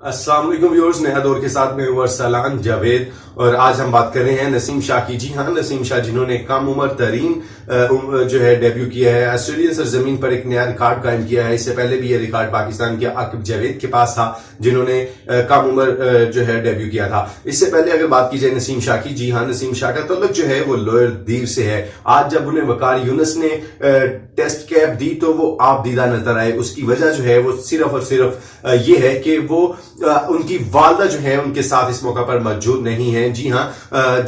अस्सलाम वालेकुम व्यूअर्स, नया दौर के साथ में हूं अरसलान जावेद और आज हम बात कर रहे हैं नसीम शाह की। जी हां, नसीम शाह जिन्होंने कम उम्र तरीन जो है डेब्यू किया है, ऑस्ट्रेलियन सरजमीन पर एक नया रिकॉर्ड कायम किया है। इससे पहले भी ये रिकॉर्ड पाकिस्तान के आकिब जावेद के पास था, जिन्होंने कम उम्र जो है डेब्यू किया था। इससे पहले अगर बात की जाए नसीम शाह की, जी हाँ, नसीम शाह का तल्लुक जो है वो लोअर दीव से है। आज जब उन्हें वकार यूनुस ने टेस्ट कैप दी तो वो आप दीदा नजर आए। उसकी वजह जो है वो सिर्फ और सिर्फ ये है कि वो उनकी वालदा जो है उनके साथ इस मौका पर मौजूद नहीं है। जी हाँ,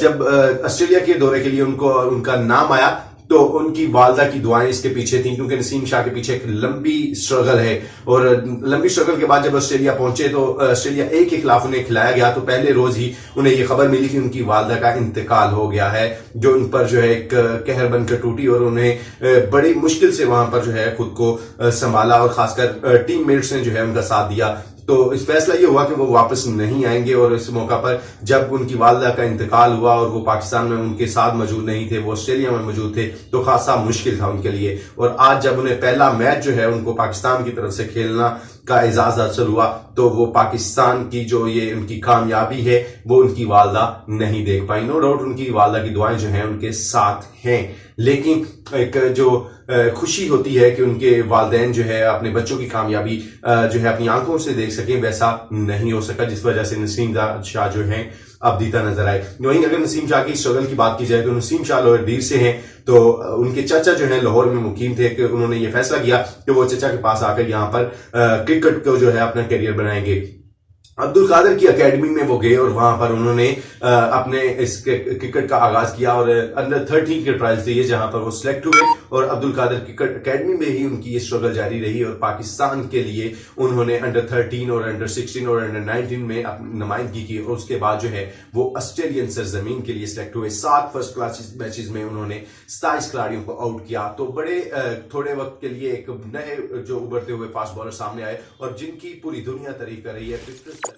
जब ऑस्ट्रेलिया के दौरे के लिए उनका नाम आया तो उनकी वालदा की दुआएं इसके पीछे थी, क्योंकि नसीम शाह के पीछे एक लंबी स्ट्रगल है। और लंबी स्ट्रगल के बाद जब ऑस्ट्रेलिया पहुंचे तो ऑस्ट्रेलिया ए के खिलाफ उन्हें खिलाया गया तो पहले रोज ही उन्हें यह खबर मिली कि उनकी वालदा का इंतकाल हो गया है, जो उन पर जो है एक कहर बनकर टूटी और उन्हें बड़ी मुश्किल से वहां पर जो है खुद को संभाला और खासकर टीम मेट्स ने जो है उनका साथ दिया। तो इस फैसला ये हुआ कि वो वापस नहीं आएंगे। और इस मौका पर जब उनकी वालदा का इंतकाल हुआ और वो पाकिस्तान में उनके साथ मौजूद नहीं थे, वो ऑस्ट्रेलिया में मौजूद थे, तो खासा मुश्किल था उनके लिए। और आज जब उन्हें पहला मैच जो है उनको पाकिस्तान की तरफ से खेलना का एजाज हासिल हुआ तो वो पाकिस्तान की जो ये उनकी कामयाबी है वो उनकी वालदा नहीं देख पाई। नो डाउट उनकी वालदा की दुआएं जो हैं उनके साथ हैं, लेकिन एक जो खुशी होती है कि उनके वालिदैन जो है अपने बच्चों की कामयाबी जो है अपनी आंखों से देख सकें, वैसा नहीं हो सका, जिस वजह से नसीम शाह जो हैं अब दीदा नजर आए। वहीं अगर नसीम शाह की स्ट्रगल की बात की जाए तो नसीम शाह लोअर दीव से हैं, तो उनके चाचा जो है लाहौर में मुकीम थे कि उन्होंने ये फैसला किया कि वो चाचा के पास आकर यहाँ पर क्रिकेट को जो है अपना करियर बनाएंगे। अब्दुल कादर की एकेडमी में वो गए और वहां पर उन्होंने अपने इस क्रिकेट का आगाज किया और अंडर 13 के ट्रायल्स दिए जहां पर वो सिलेक्ट हुए और अब्दुल कादर क्रिकेट एकेडमी में ही उनकी ये स्ट्रगल जारी रही और पाकिस्तान के लिए उन्होंने अंडर 13 और अंडर 16 और अंडर 19 में अपनी नुमाइंदगी की। और उसके बाद जो है वो ऑस्ट्रेलियन सरजमीन के लिए सिलेक्ट हुए। 7 फर्स्ट क्लास मैचेस में उन्होंने 27 खिलाड़ियों को आउट किया। तो बड़े थोड़े वक्त के लिए एक नए जो उभरते हुए फास्ट बॉलर सामने आए और जिनकी पूरी दुनिया तारीफ कर रही है।